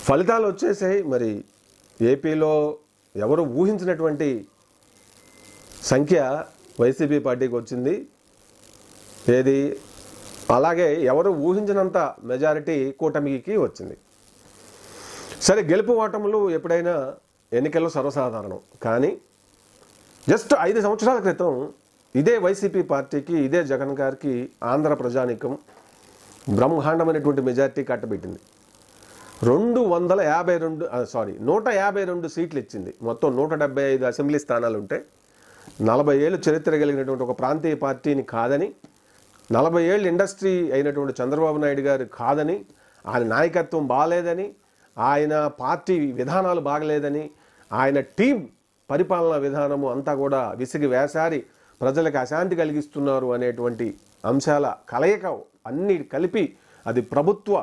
ఫలితాలు వచ్చేసాయి. మరి ఏపీలో ఎవరు ఊహించినటువంటి సంఖ్య వైసీపీ పార్టీకి వచ్చింది. ఏది అలాగే ఎవరు ఊహించినంత మెజారిటీ కూటమికి వచ్చింది. సరే, గెలుపు ఓటములు ఎప్పుడైనా ఎన్నికల్లో సర్వసాధారణం. కానీ జస్ట్ 5 సంవత్సరాల క్రితం ఇదే వైసీపీ పార్టీకి, ఇదే జగన్ గారికి ఆంధ్ర ప్రజానీకం బ్రహ్మాండమైనటువంటి మెజారిటీ కట్టబెట్టింది. 152 సీట్లు ఇచ్చింది. మొత్తం 175 అసెంబ్లీ స్థానాలు ఉంటే 40 ఏళ్ళు చరిత్ర కలిగినటువంటి ఒక ప్రాంతీయ పార్టీని కాదని, 40 ఏళ్ళు ఇండస్ట్రీ అయినటువంటి చంద్రబాబు నాయుడు గారు కాదని, ఆయన నాయకత్వం బాగలేదని, ఆయన పార్టీ విధానాలు బాగలేదని, ఆయన టీం పరిపాలనా విధానము అంతా కూడా విసిగి వేసారి ప్రజలకు అశాంతి కలిగిస్తున్నారు అనేటువంటి అంశాల కలయిక అన్నీ కలిపి అది ప్రభుత్వ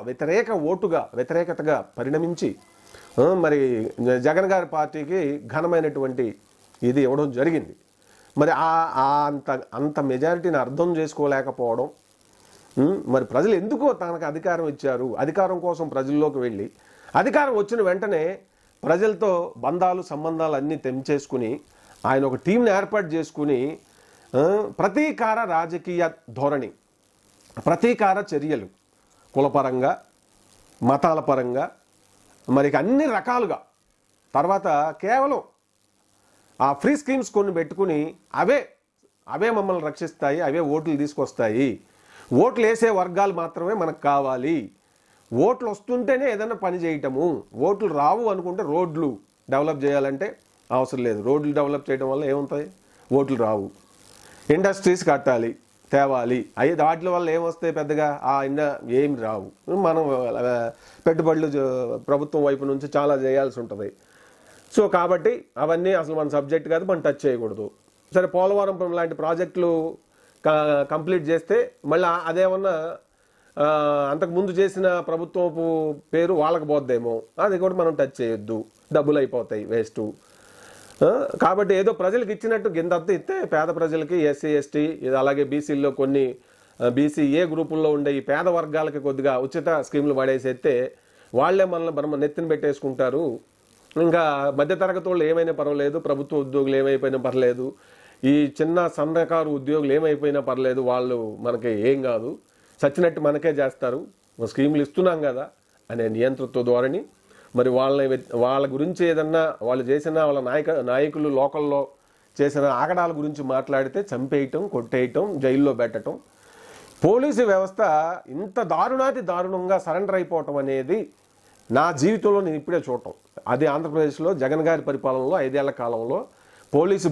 వ్యతిరేకతగా పరిణమించి మరి జగన్ గారి పార్టీకి ఘనమైనటువంటి ఇది ఇవ్వడం జరిగింది. మరి అంత మెజారిటీని అర్థం చేసుకోలేకపోవడం, మరి ప్రజలు ఎందుకో తనకు అధికారం ఇచ్చారు, అధికారం కోసం ప్రజల్లోకి వెళ్ళి అధికారం వచ్చిన వెంటనే ప్రజలతో బంధాలు సంబంధాలు అన్నీ తెంచేసుకుని ఆయన ఒక టీంని ఏర్పాటు చేసుకుని ప్రతీకార రాజకీయ ధోరణి, ప్రతీకార చర్యలు కులపరంగా, మతాల పరంగా, మరి అన్ని రకాలుగా, తర్వాత కేవలం ఆ ఫ్రీ స్కీమ్స్ కొన్ని పెట్టుకుని అవే మమ్మల్ని రక్షిస్తాయి, అవే ఓట్లు తీసుకొస్తాయి, ఓట్లు వేసే వర్గాలు మాత్రమే మనకు కావాలి, ఓట్లు వస్తుంటేనే ఏదైనా పని చేయటము, ఓట్లు రావు అనుకుంటే రోడ్లు డెవలప్ చేయాలంటే అవసరం లేదు, రోడ్లు డెవలప్ చేయడం వల్ల ఏముంటాయి, ఓట్లు రావు, ఇండస్ట్రీస్ కట్టాలి తేవాలి, వాటి వల్ల ఏమొస్తాయి, పెద్దగా ఏమి రావు, మనం పెట్టుబడులు ప్రభుత్వం వైపు నుంచి చాలా చేయాల్సి ఉంటుంది. సో కాబట్టి అవన్నీ అసలు మన సబ్జెక్ట్ కాదు, మనం టచ్ చేయకూడదు. సరే, పోలవరం లాంటి ప్రాజెక్టులు కంప్లీట్ చేస్తే మళ్ళీ అదేమన్నా అంతకుముందు చేసిన ప్రభుత్వపు పేరు వాళ్ళకి పోద్దేమో, అది కూడా మనం టచ్ చేయొద్దు, డబ్బులు అయిపోతాయి వేస్ట్. కాబట్టి ఏదో ప్రజలకు ఇచ్చినట్టు గింతంతా ఇస్తే పేద ప్రజలకి, ఎస్సీ ఎస్టీ అలాగే బీసీల్లో కొన్ని బీసీఏ గ్రూపుల్లో ఉండే ఈ పేద వర్గాలకి కొద్దిగా ఉచిత స్కీములు పడేసేస్తే వాళ్లే మనల్ని నెత్తిన పెట్టేసుకుంటారు. ఇంకా మధ్యతరగతి వాళ్ళు ఏమైనా పర్వాలేదు, ప్రభుత్వ ఉద్యోగులు ఏమైపోయినా పర్లేదు, ఈ చిన్న సన్నకారు ఉద్యోగులు ఏమైపోయినా పర్లేదు, వాళ్ళు మనకి ఏం కాదు, చచ్చినట్టు మనకే చేస్తారు, స్కీములు ఇస్తున్నాం కదా అనే నియంతృత్వ ధోరణి. మరి వాళ్ళ గురించి ఏదన్నా వాళ్ళు చేసిన వాళ్ళ నాయకులు లోకల్లో చేసిన ఆగడాల గురించి మాట్లాడితే చంపేయటం, కొట్టేయటం, జైల్లో పెట్టడం, పోలీసు వ్యవస్థ ఇంత దారుణంగా సరెండర్ అయిపోవటం అనేది నా జీవితంలో నేను ఇప్పుడే చూడటం. అది ఆంధ్రప్రదేశ్లో జగన్ గారి పరిపాలనలో 5 ఏళ్ల కాలంలో పోలీసు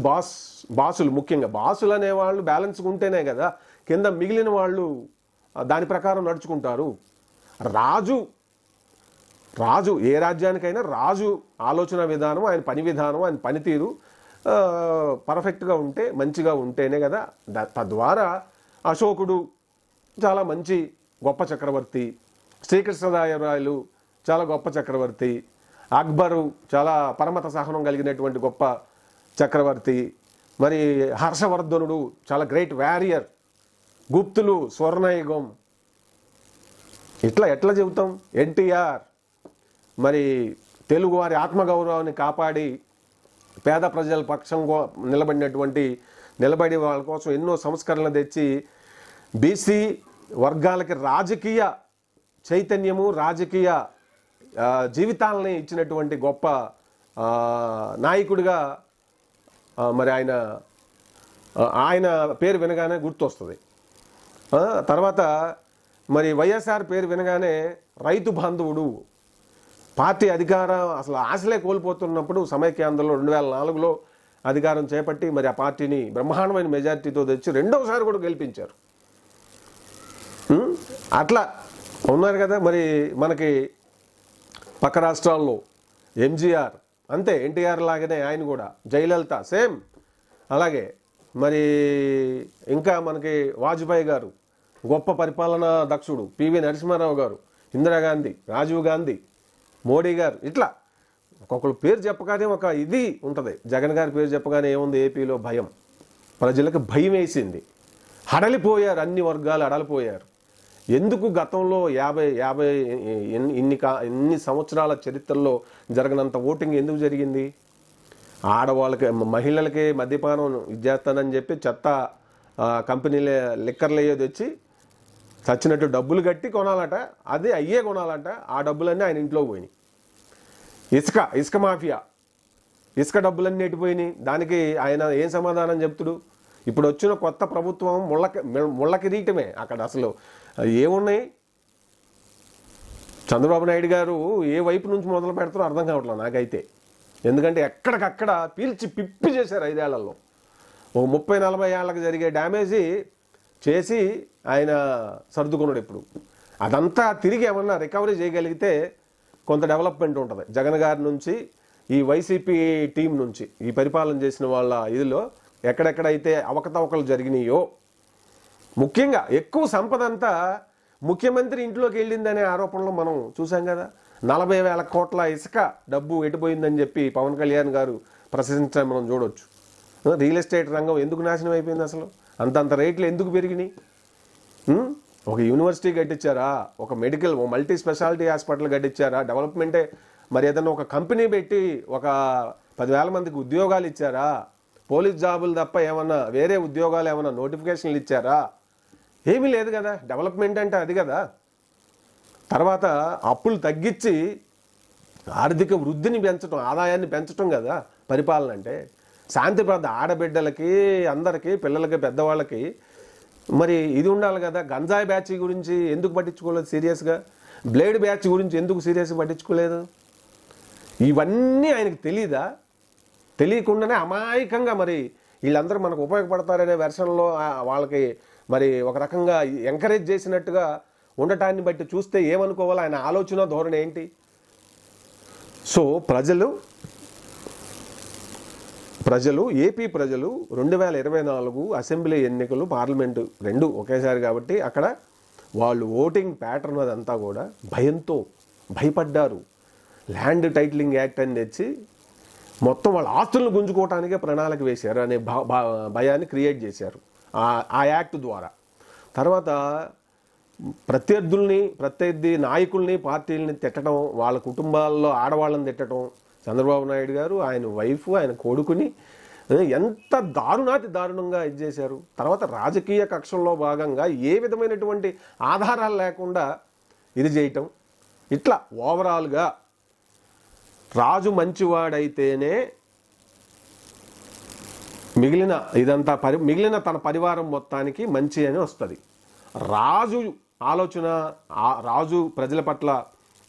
బాసులు, ముఖ్యంగా బాసులు అనేవాళ్ళు బ్యాలెన్స్గా ఉంటేనే కదా కింద మిగిలిన వాళ్ళు దాని ప్రకారం నడుచుకుంటారు. రాజు ఏ రాజ్యానికైనా రాజు ఆలోచన విధానం, ఆయన పని విధానం, ఆయన పనితీరు పర్ఫెక్ట్గా ఉంటే, మంచిగా ఉంటేనే కదా. తద్వారా అశోకుడు చాలా మంచి గొప్ప చక్రవర్తి, శ్రీకృష్ణదేవరాయలు చాలా గొప్ప చక్రవర్తి, అక్బరు చాలా పరమత సహనం కలిగినటువంటి గొప్ప చక్రవర్తి, మరి హర్షవర్ధనుడు చాలా గ్రేట్ వారియర్, గుప్తులు స్వర్ణయుగం, ఎట్లా చెబుతాం. ఎన్టీఆర్ మరి తెలుగు వారి ఆత్మగౌరవాన్ని కాపాడి పేద ప్రజల పక్షం నిలబడి వాళ్ళ కోసం ఎన్నో సంస్కరణలు తెచ్చి బీసీ వర్గాలకి రాజకీయ చైతన్యము, రాజకీయ జీవితాలని ఇచ్చినటువంటి గొప్ప నాయకుడిగా మరి ఆయన పేరు వినగానే గుర్తొస్తుంది. తర్వాత మరి వైఎస్ఆర్ పేరు వినగానే రైతు బాంధవుడు, పార్టీ అధికారం అసలు ఆశలే కోల్పోతున్నప్పుడు సమైక్యాంధ్రలో 2004లో అధికారం చేపట్టి మరి ఆ పార్టీని బ్రహ్మాండమైన మెజారిటీతో తెచ్చి రెండవసారి కూడా గెలిపించారు. అట్లా ఉన్నారు కదా. మరి మనకి పక్క రాష్ట్రాల్లో ఎంజీఆర్ అంతే, ఎన్టీఆర్ లాగానే ఆయన కూడా, జయలలిత సేమ్ అలాగే. మరి ఇంకా మనకి వాజ్పేయి గారు గొప్ప పరిపాలనా దక్షుడు, పివి నరసింహారావు గారు, ఇందిరాగాంధీ, రాజీవ్ గాంధీ, మోడీ గారు, ఇట్లా ఒక్కొక్కరు పేరు చెప్పగానే ఒక ఇది ఉంటుంది. జగన్ గారి పేరు చెప్పగానే ఏముంది, ఏపీలో భయం, ప్రజలకు భయం వేసింది, హడలిపోయారు, అన్ని వర్గాలు అడలిపోయారు. ఎందుకు గతంలో 50 ఇన్ని సంవత్సరాల చరిత్రలో జరగనంత ఓటింగ్ ఎందుకు జరిగింది? ఆడవాళ్ళకి మహిళలకి మద్యపానం ఇచ్చేస్తానని చెప్పి చెత్త కంపెనీల లిక్కర్లు అయ్యో తెచ్చి చచ్చినట్టు డబ్బులు కట్టి కొనాలట, అది అయ్యే కొనాలట. ఆ డబ్బులన్నీ ఆయన ఇంట్లో పోయినాయి. ఇసుక మాఫియా, ఇసుక డబ్బులన్నీ ఎట్టిపోయినాయి. దానికి ఆయన ఏం సమాధానం చెప్తుడు? ఇప్పుడు వచ్చిన కొత్త ప్రభుత్వం ముళ్ళ కిరీటమే. అక్కడ అసలు ఏమున్నాయి? చంద్రబాబు నాయుడు గారు ఏ వైపు నుంచి మొదలు పెడతారో అర్థం కావట్లేదు నాకైతే. ఎందుకంటే ఎక్కడికక్కడ పీల్చి పిప్పి చేశారు 5 ఏళ్లలో. ఒక 30-40 ఏళ్ళకి జరిగే డ్యామేజీ చేసి ఆయన సర్దుకున్నాడు. ఇప్పుడు అదంతా తిరిగి ఏమన్నా రికవరీ చేయగలిగితే కొంత డెవలప్మెంట్ ఉంటుంది. జగన్ గారి నుంచి, ఈ వైసీపీ టీం నుంచి, ఈ పరిపాలన చేసిన వాళ్ళ ఇదిలో ఎక్కడెక్కడైతే అవకతవకలు జరిగినాయో, ముఖ్యంగా ఎక్కువ సంపద అంతా ముఖ్యమంత్రి ఇంట్లోకి వెళ్ళిందనే ఆరోపణలు మనం చూసాం కదా. 40,000 కోట్ల ఇసుక డబ్బు ఎటుపోయిందని చెప్పి పవన్ కళ్యాణ్ గారు ప్రశ్నించడం మనం చూడవచ్చు. రియల్ ఎస్టేట్ రంగం ఎందుకు నాశనం అయిపోయింది? అసలు అంతంత రేట్లు ఎందుకు పెరిగినాయి? ఒక యూనివర్సిటీ కట్టించారా? ఒక మల్టీ స్పెషాలిటీ హాస్పిటల్ కట్టించారా? డెవలప్మెంటే మరి ఏదన్నా ఒక కంపెనీ పెట్టి ఒక 10,000 మందికి ఉద్యోగాలు ఇచ్చారా? పోలీస్ జాబులు తప్ప ఏమన్నా వేరే ఉద్యోగాలు ఏమన్నా నోటిఫికేషన్లు ఇచ్చారా? ఏమీ లేదు కదా. డెవలప్మెంట్ అంటే అది కదా. తర్వాత అప్పులు తగ్గించి ఆర్థిక వృద్ధిని పెంచడం, ఆదాయాన్ని పెంచడం కదా పరిపాలన అంటే. శాంతిప్రద ఆడబిడ్డలకి, అందరికీ, పిల్లలకి, పెద్దవాళ్ళకి మరి ఇది ఉండాలి కదా. గంజాయి బ్యాచ్ గురించి ఎందుకు పట్టించుకోలేదు సీరియస్గా? బ్లేడ్ బ్యాచ్ గురించి ఎందుకు సీరియస్గా పట్టించుకోలేదు? ఇవన్నీ ఆయనకు తెలీదా? తెలియకుండానే అమాయకంగా మరి వీళ్ళందరూ మనకు ఉపయోగపడతారనే వెర్షన్లో వాళ్ళకి మరి ఒక రకంగా ఎంకరేజ్ చేసినట్టుగా ఉండటాన్ని బట్టి చూస్తే ఏమనుకోవాలి? ఆయన ఆలోచన ధోరణి ఏంటి? సో ఏపీ ప్రజలు 2024 అసెంబ్లీ ఎన్నికలు, పార్లమెంటు రెండు ఒకేసారి కాబట్టి అక్కడ వాళ్ళు ఓటింగ్ ప్యాటర్న్ అదంతా కూడా భయపడ్డారు. ల్యాండ్ టైటిలింగ్ యాక్ట్ అని తెచ్చి మొత్తం వాళ్ళ ఆస్తులను గుంజుకోవటానికే ప్రణాళిక వేశారు అనే భయాన్ని క్రియేట్ చేశారు ఆ యాక్ట్ ద్వారా. తర్వాత ప్రత్యర్థి నాయకుల్ని, పార్టీలని తిట్టడం, వాళ్ళ కుటుంబాల్లో ఆడవాళ్ళని తిట్టడం, చంద్రబాబు నాయుడు గారు, ఆయన వైఫ్, ఆయన కొడుకుని ఎంత దారుణంగా ఇది చేశారు. తర్వాత రాజకీయ కక్షల్లో భాగంగా ఏ విధమైనటువంటి ఆధారాలు లేకుండా ఇది చేయటం. ఇట్లా ఓవరాల్గా రాజు మంచివాడైతేనే మిగిలిన తన పరివారం మొత్తానికి మంచి అని వస్తుంది. రాజు ఆలోచన, రాజు ప్రజల పట్ల,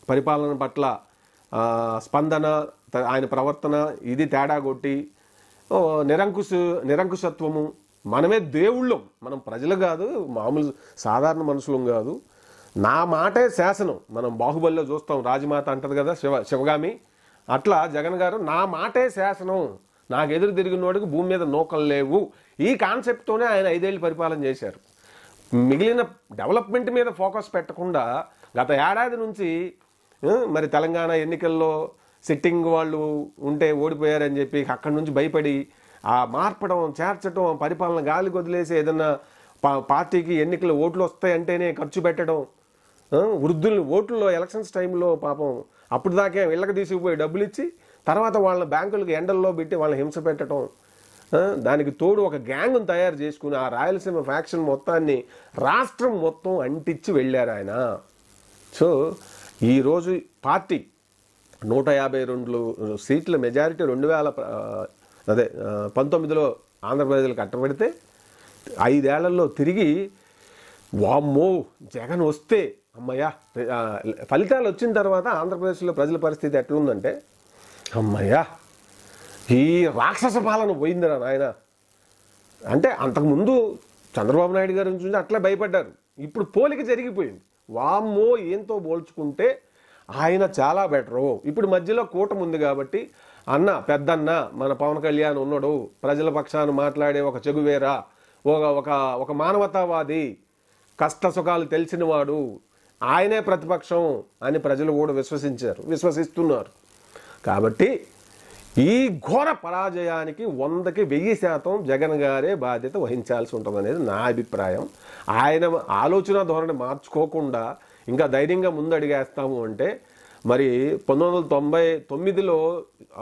పరిపాలన పట్ల స్పందన, ఆయన ప్రవర్తన ఇది తేడా కొట్టి నిరంకుశత్వము, మనమే దేవుళ్ళం, మనం ప్రజలు కాదు, మామూలు సాధారణ మనుషులం కాదు, నా మాటే శాసనం. మనం బాహుబలిలో చూస్తాం, రాజమాత అంటది కదా, శివగామి. అట్లా జగన్ గారు నా మాటే శాసనం, నాకు ఎదురు తిరిగినోడికి భూమి మీద నూకలు లేవు, ఈ కాన్సెప్ట్తోనే ఆయన 5 ఏళ్ళు పరిపాలన చేశారు. మిగిలిన డెవలప్మెంట్ మీద ఫోకస్ పెట్టకుండా గత ఏడాది నుంచి మరి తెలంగాణ ఎన్నికల్లో సిట్టింగ్ వాళ్ళు ఉంటే ఓడిపోయారని చెప్పి అక్కడి నుంచి భయపడి ఆ మార్పడం, చేర్చడం, పరిపాలన గాలికి వదిలేసి ఏదన్నా పార్టీకి ఎన్నికలు ఓట్లు వస్తాయంటేనే ఖర్చు పెట్టడం, వృద్ధులు ఓట్లలో ఎలక్షన్స్ టైంలో పాపం అప్పుడు దాకా ఇళ్ళకి తీసుకుపోయి డబ్బులు ఇచ్చి తర్వాత వాళ్ళని బ్యాంకులకు ఎండల్లో పెట్టి వాళ్ళని హింస పెట్టడం, దానికి తోడు ఒక గ్యాంగ్ను తయారు చేసుకుని ఆ రాయలసీమ ఫ్యాక్షన్ మొత్తాన్ని రాష్ట్రం మొత్తం అంటించి వెళ్ళారు ఆయన. సో ఈరోజు పార్టీ 152 సీట్ల మెజారిటీ 2019లో ఆంధ్రప్రదేశ్లో కట్టబెడితే 5 ఏళ్లలో తిరిగి వామ్మో జగన్ వస్తే అమ్మయ్య, ఫలితాలు వచ్చిన తర్వాత ఆంధ్రప్రదేశ్లో ప్రజల పరిస్థితి ఎట్లుందంటే, అమ్మయ్య ఈ రాక్షస పాలన పోయిందిరా నాయన అంటే. అంతకుముందు చంద్రబాబు నాయుడు గారి నుంచి అట్లా భయపడ్డారు, ఇప్పుడు పోలిక జరిగిపోయింది. వామ్మో ఏంతో పోల్చుకుంటే ఆయన చాలా బెటరు. ఇప్పుడు మధ్యలో కూటమి ఉంది కాబట్టి పెద్దన్న మన పవన్ కళ్యాణ్ ఉన్నాడు, ప్రజల పక్షాన మాట్లాడే ఒక చెగువేరా, ఒక మానవతావాది, కష్ట సుఖాలు తెలిసినవాడు, ఆయనే ప్రతిపక్షం అని ప్రజలు కూడా విశ్వసిస్తున్నారు. కాబట్టి ఈ ఘోర పరాజయానికి 100కి 1000% జగన్ గారే బాధ్యత వహించాల్సి ఉంటుంది అనేది నా అభిప్రాయం. ఆయన ఆలోచన ధోరణి మార్చుకోకుండా ఇంకా ధైర్యంగా ముందు అడిగేస్తాము అంటే, మరి 1999లో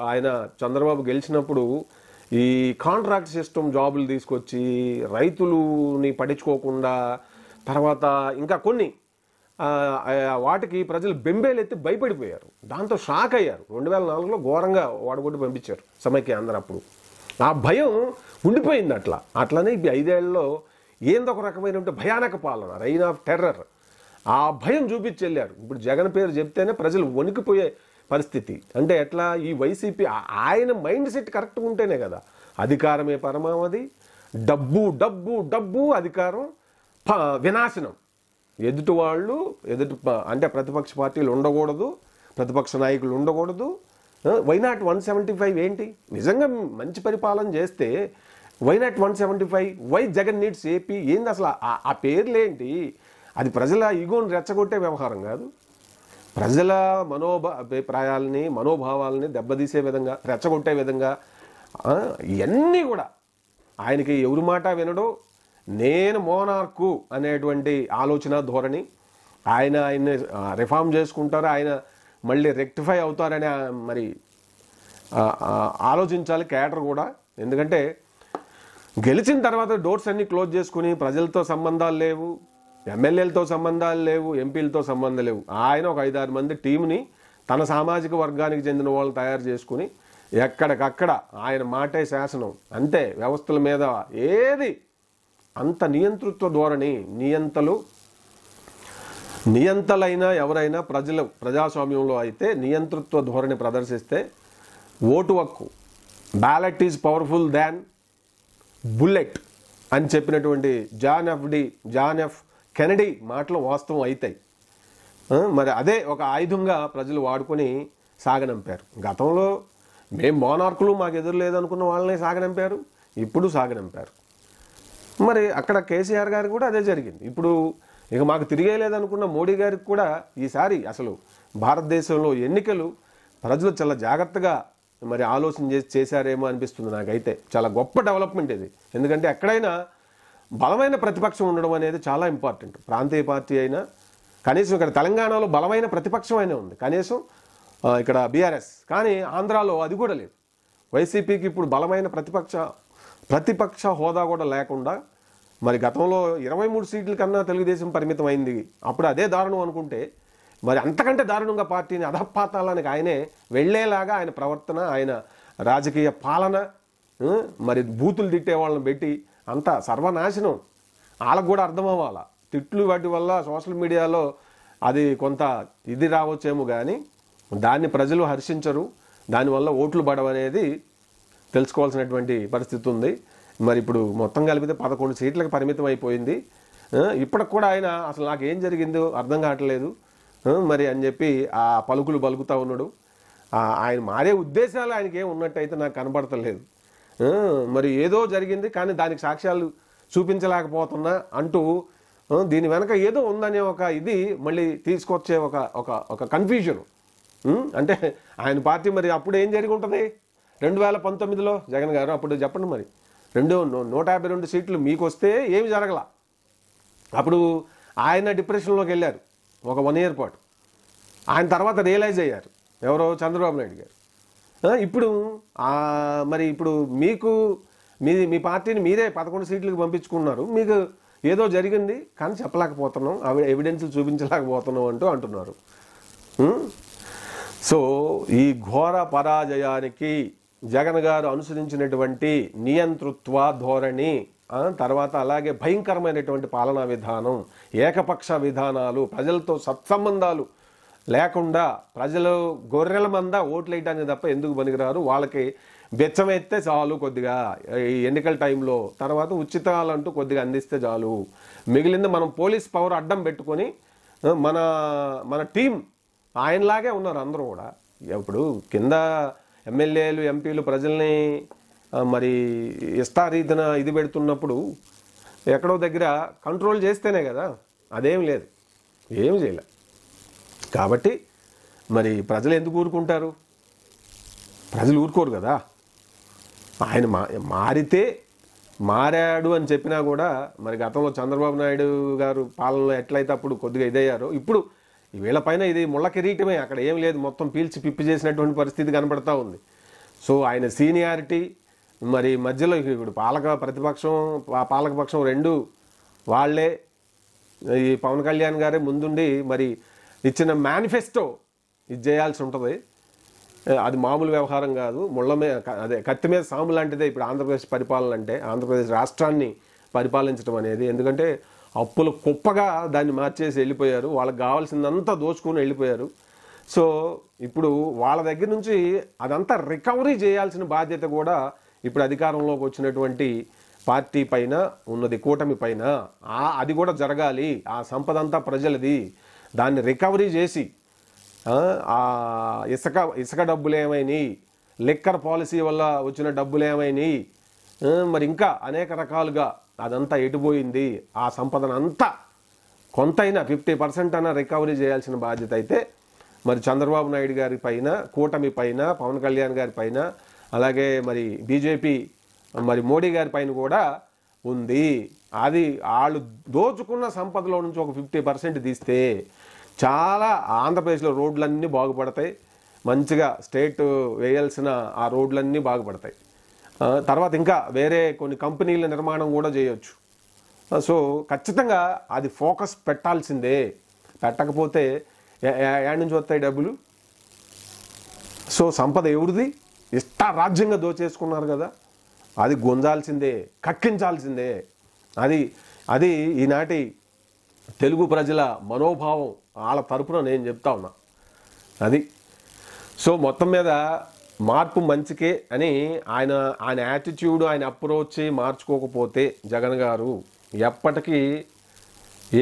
ఆయన చంద్రబాబు గెలిచినప్పుడు ఈ కాంట్రాక్ట్ సిస్టమ్ జాబులు తీసుకొచ్చి రైతులని పట్టించుకోకుండా, తర్వాత ఇంకా కొన్ని వాటికి ప్రజలు బెంబేలెత్తి భయపడిపోయారు. దాంతో షాక్ అయ్యారు. 2004లో ఘోరంగా వాడగొట్టి పంపించారు సమైక్య ఆంధ్ర. అప్పుడు ఆ భయం ఉండిపోయింది. అట్లనే ఈ 5 ఏళ్లలో ఏందొక రకమైన భయానక పాలన, రైన్ ఆఫ్ టెర్రర్, ఆ భయం చూపించి వెళ్ళారు. ఇప్పుడు జగన్ పేరు చెప్తేనే ప్రజలు వణికిపోయే పరిస్థితి. అంటే ఎట్లా, ఈ వైసీపీ ఆయన మైండ్ సెట్ కరెక్ట్గా ఉంటేనే కదా. అధికారమే పరమావధి, డబ్బు డబ్బు డబ్బు, అధికారం వినాశనం. అంటే ప్రతిపక్ష పార్టీలు ఉండకూడదు, ప్రతిపక్ష నాయకులు ఉండకూడదు. వైనాట్ 175 ఏంటి? నిజంగా మంచి పరిపాలన చేస్తే why not 175? Why Jagan needs AP? ఏంది అసలు ఆ పేర్లేంటి? అది ప్రజల ఈగోని రెచ్చగొట్టే వ్యవహారం కాదు. ప్రజల అభిప్రాయాలని, మనోభావాలని దెబ్బతీసే విధంగా, రెచ్చగొట్టే విధంగా ఇవన్నీ కూడా. ఆయనకి ఎవరి మాట వినడో, నేను మోనార్కు అనేటువంటి ఆలోచన ధోరణి. ఆయన్ని రిఫార్మ్ చేసుకుంటారు, ఆయన మళ్ళీ రెక్టిఫై అవుతారని మరి ఆలోచించాలి కేడర్ కూడా. ఎందుకంటే గెలిచిన తర్వాత డోర్స్ అన్నీ క్లోజ్ చేసుకుని ప్రజలతో సంబంధాలు లేవు, ఎమ్మెల్యేలతో సంబంధాలు లేవు, ఎంపీలతో సంబంధాలు లేవు. ఆయన ఒక 5-6 మంది టీంని తన సామాజిక వర్గానికి చెందిన వాళ్ళని తయారు చేసుకుని ఎక్కడికక్కడ ఆయన మాటే శాసనం అంతే. వ్యవస్థల మీద ఏది అంత నియంతృత్వ ధోరణి. నియంతలైనా ఎవరైనా ప్రజాస్వామ్యంలో అయితే నియంతృత్వ ధోరణి ప్రదర్శిస్తే ఓటు హక్కు, ballot is powerful than bullet అని చెప్పినటువంటి జాన్ ఎఫ్ కెనడీ మాటలు వాస్తవం అవుతాయి. మరి అదే ఒక ఆయుధంగా ప్రజలు వాడుకొని సాగనంపారు. గతంలో మేము మోనార్కులు, మాకు ఎదురు లేదనుకున్న వాళ్ళని సాగనంపారు, ఇప్పుడు సాగనంపారు. మరి అక్కడ కేసీఆర్ గారికి కూడా అదే జరిగింది. ఇప్పుడు ఇక మాకు తిరిగే లేదనుకున్న మోడీ గారికి కూడా ఈసారి అసలు భారతదేశంలో ఎన్నికలు ప్రజలు చాలా జాగ్రత్తగా మరి ఆలోచన చేశారేమో అనిపిస్తుంది నాకైతే. చాలా గొప్ప డెవలప్మెంట్ ఇది. ఎందుకంటే ఎక్కడైనా బలమైన ప్రతిపక్షం ఉండడం అనేది చాలా ఇంపార్టెంట్. ప్రాంతీయ పార్టీ అయినా, కనీసం ఇక్కడ తెలంగాణలో బలమైన ప్రతిపక్షం అయినా ఉంది, కనీసం ఇక్కడ బీఆర్ఎస్. కానీ ఆంధ్రాలో అది కూడా లేదు. వైసీపీకి ఇప్పుడు బలమైన ప్రతిపక్ష హోదా కూడా లేకుండా, మరి గతంలో 23 సీట్ల కన్నా తెలుగుదేశం పరిమితం అయింది. అప్పుడు అదే దారుణం అనుకుంటే, మరి అంతకంటే దారుణంగా పార్టీని అధపాతాలానికి ఆయనే వెళ్లేలాగా ఆయన ప్రవర్తన, ఆయన రాజకీయ పాలన, మరి బూతులు తిట్టే వాళ్ళని పెట్టి అంతా సర్వనాశనం. వాళ్ళకు కూడా అర్థం అవ్వాలా. తిట్లు వాటి వల్ల సోషల్ మీడియాలో అది కొంత ఇది రావచ్చేమో, కానీ దాన్ని ప్రజలు హర్షించరు, దానివల్ల ఓట్లు పడవనేది తెలుసుకోవాల్సినటువంటి పరిస్థితి ఉంది. మరి ఇప్పుడు మొత్తం కలిపితే 11 సీట్లకు పరిమితం అయిపోయింది. ఇప్పటికి కూడా ఆయన అసలు నాకు ఏం జరిగిందో అర్థం కావట్లేదు మరి అని చెప్పి ఆ పలుకులు పలుకుతూ ఉన్నాడు. ఆయన మారే ఉద్దేశాలు ఆయనకి ఏం ఉన్నట్టయితే నాకు కనబడతలేదు. మరి ఏదో జరిగింది కానీ దానికి సాక్ష్యాలు చూపించలేకపోతున్నా అంటూ దీని వెనక ఏదో ఉందనే ఒక ఇది మళ్ళీ తీసుకొచ్చే ఒక కన్ఫ్యూజన్. అంటే ఆయన పార్టీ మరి అప్పుడు ఏం జరిగి ఉంటుంది 2019లో జగన్ గారు? అప్పుడు చెప్పండి మరి. 152 సీట్లు మీకు వస్తే ఏమి జరగల. అప్పుడు ఆయన డిప్రెషన్లోకి వెళ్ళారు ఒక 1 ఇయర్ పాటు. ఆయన తర్వాత రియలైజ్ అయ్యారు ఎవరో చంద్రబాబు నాయుడు గారు. ఇప్పుడు మరి ఇప్పుడు మీకు మీ పార్టీని మీరే 11 సీట్లకు పంపించుకున్నారు, మీకు ఏదో జరిగింది కానీ చెప్పలేకపోతున్నాం, ఎవిడెన్స్లు చూపించలేకపోతున్నాం అంటున్నారు. సో ఈ ఘోర పరాజయానికి జగన్ గారు అనుసరించినటువంటి నియంతృత్వ ధోరణి, తర్వాత అలాగే భయంకరమైనటువంటి పాలనా విధానం, ఏకపక్ష విధానాలు, ప్రజలతో సత్సంబంధాలు లేకుండా ప్రజలు గొర్రెల మంద ఓట్లు వేయడానికి తప్ప ఎందుకు పనికిరారు, వాళ్ళకి బెచ్చమెత్తే చాలు కొద్దిగా ఈ ఎన్నికల టైంలో, తర్వాత ఉచితాలంటూ కొద్దిగా అందిస్తే చాలు, మిగిలింది మనం పోలీస్ పవర్ అడ్డం పెట్టుకొని మన టీం ఆయనలాగే ఉన్నారు అందరూ కూడా. ఇప్పుడు కింద ఎమ్మెల్యేలు ఎంపీలు ప్రజల్ని మరి ఇష్టారీతిన ఇది పెడుతున్నప్పుడు ఎక్కడో దగ్గర కంట్రోల్ చేస్తేనే కదా, అదేం లేదు, ఏం చేయలే. కాబట్టి మరి ప్రజలు ఎందుకు ఊరుకుంటారు? ప్రజలు ఊరుకోరు కదా. ఆయన మారితే మారాడు అని చెప్పినా కూడా మరి గతంలో చంద్రబాబు నాయుడు గారు పాలనలో ఎట్లయితే అప్పుడు కొద్దిగా ఇదయ్యారో ఇప్పుడు వీళ్ళపైన ఇది ముళ్ళ కిరీటమే, అక్కడ ఏం లేదు, మొత్తం పీల్చి పిప్పి చేసినటువంటి పరిస్థితి కనబడతా ఉంది. సో ఆయన సీనియారిటీ మరి మధ్యలో ఇప్పుడు పాలకపక్షం రెండు వాళ్ళే, ఈ పవన్ కళ్యాణ్ గారే ముందుండి మరి ఇచ్చిన మేనిఫెస్టో ఇది చేయాల్సి ఉంటుంది. అది మామూలు వ్యవహారం కాదు, అదే కత్తి మీద సాము లాంటిదే ఇప్పుడు ఆంధ్రప్రదేశ్ పరిపాలన అంటే, ఆంధ్రప్రదేశ్ రాష్ట్రాన్ని పరిపాలించడం అనేది. ఎందుకంటే అప్పులు కుప్పగా దాన్ని మార్చేసి వెళ్ళిపోయారు, వాళ్ళకి కావాల్సిందంతా దోచుకుని వెళ్ళిపోయారు. సో ఇప్పుడు వాళ్ళ దగ్గర నుంచి అదంతా రికవరీ చేయాల్సిన బాధ్యత కూడా ఇప్పుడు అధికారంలోకి వచ్చినటువంటి పార్టీ పైన ఉన్నది, కూటమి పైన. అది కూడా జరగాలి. ఆ సంపద అంతా ప్రజలది, దాన్ని రికవరీ చేసి ఆ ఇసుక డబ్బులు ఏమైనాయి, లిక్కర్ పాలసీ వల్ల వచ్చిన డబ్బులు ఏమైనాయి, మరి ఇంకా అనేక రకాలుగా అదంతా ఎటుపోయింది, ఆ సంపదనంతా కొంతైనా 50% అయినా రికవరీ చేయాల్సిన బాధ్యత అయితే మరి చంద్రబాబు నాయుడు గారి పైన, కూటమి పైన, పవన్ కళ్యాణ్ గారి పైన, అలాగే మరి బీజేపీ మరి మోడీ గారి పైన కూడా ఉంది. అది వాళ్ళు దోచుకున్న సంపదలో నుంచి ఒక 50% తీస్తే చాలా ఆంధ్రప్రదేశ్లో రోడ్లన్నీ బాగుపడతాయి, మంచిగా స్టేట్ వేయాల్సిన ఆ రోడ్లన్నీ బాగుపడతాయి. తర్వాత ఇంకా వేరే కొన్ని కంపెనీల నిర్మాణం కూడా చేయొచ్చు. సో ఖచ్చితంగా అది ఫోకస్ పెట్టాల్సిందే. పెట్టకపోతే ఏడు నుంచి వస్తాయి డబ్బులు? సో సంపద ఎవరిది? ఇష్టారాజ్యంగా దోచేసుకున్నారు కదా, అది గుంజాల్సిందే, కక్కించాల్సిందే. అది ఈనాటి తెలుగు ప్రజల మనోభావం. వాళ్ళ తరపున నేను చెప్తా ఉన్నా అది. సో మొత్తం మీద మార్పు మంచికే అని ఆయన యాటిట్యూడ్, ఆయన అప్రోచ్ మార్చుకోకపోతే జగన్ గారు ఎప్పటికీ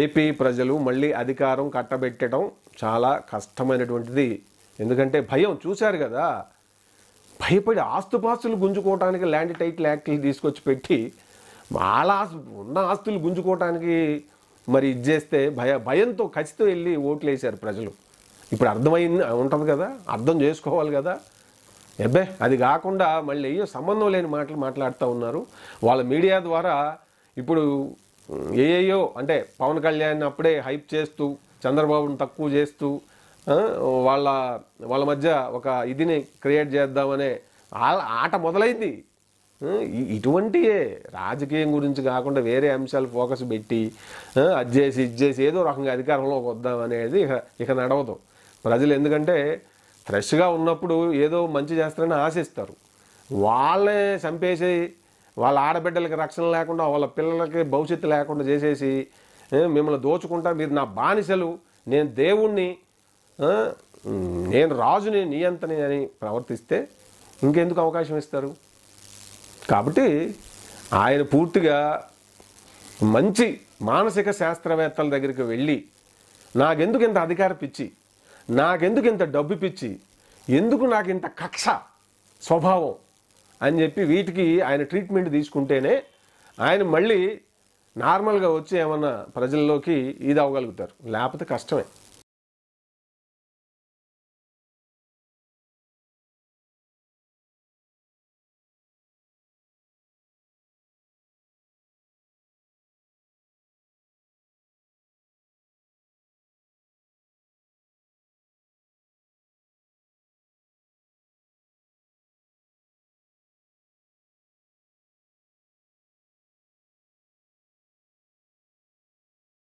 ఏపీ ప్రజలు మళ్ళీ అధికారం కట్టబెట్టడం చాలా కష్టమైనటువంటిది. ఎందుకంటే భయం చూశారు కదా, భయపడి ఆస్తుపాస్తులు గుంజుకోవటానికి ల్యాండ్ టైటిల్ యాక్ట్లు తీసుకొచ్చి పెట్టి వాళ్ళ ఉన్న ఆస్తులు గుంజుకోవటానికి మరి ఇది చేస్తే భయంతో ఖచ్చితంగా వెళ్ళి ఓట్లు వేశారు ప్రజలు. ఇప్పుడు అర్థమైంది ఉంటుంది కదా, అర్థం చేసుకోవాలి కదా. అది కాకుండా మళ్ళీ సంబంధం లేని మాటలు మాట్లాడుతూ ఉన్నారు. వాళ్ళ మీడియా ద్వారా ఇప్పుడు అంటే పవన్ కళ్యాణ్ అప్పుడే హైప్ చేస్తూ, చంద్రబాబుని తక్కువ చేస్తూ, వాళ్ళ మధ్య ఒక ఇదిని క్రియేట్ చేద్దామనే ఆట మొదలైంది. ఇటువంటి రాజకీయం గురించి కాకుండా వేరే అంశాలు ఫోకస్ పెట్టి అది చేసి ఇది చేసి ఏదో రకంగా అధికారంలోకి వద్దామనేది ఇక నడవదు ప్రజలు. ఎందుకంటే ఫ్రెష్గా ఉన్నప్పుడు ఏదో మంచి చేస్తారని ఆశిస్తారు. వాళ్ళే చంపేసి వాళ్ళ ఆడబిడ్డలకి రక్షణ లేకుండా, వాళ్ళ పిల్లలకి భవిష్యత్తు లేకుండా చేసేసి మిమ్మల్ని దోచుకుంటా, మీరు నా బానిసలు, నేను దేవుణ్ణి, నేను రాజుని, నియంతని అని ప్రవర్తిస్తే ఇంకెందుకు అవకాశం ఇస్తారు? కాబట్టి ఆయన పూర్తిగా మంచి మానసిక శాస్త్రవేత్తల దగ్గరికి వెళ్ళి నాకెందుకు ఇంత అధికార పిచ్చి, నాకెందుకు ఇంత డబ్బు పిచ్చి, ఎందుకు నాకు ఇంత కక్ష స్వభావం అని చెప్పి వీటికి ఆయన ట్రీట్మెంట్ తీసుకుంటేనే ఆయన మళ్ళీ నార్మల్గా వచ్చి ఏమన్నా ప్రజల్లోకి ఇది అవ్వగలుగుతారు. లేకపోతే కష్టమే.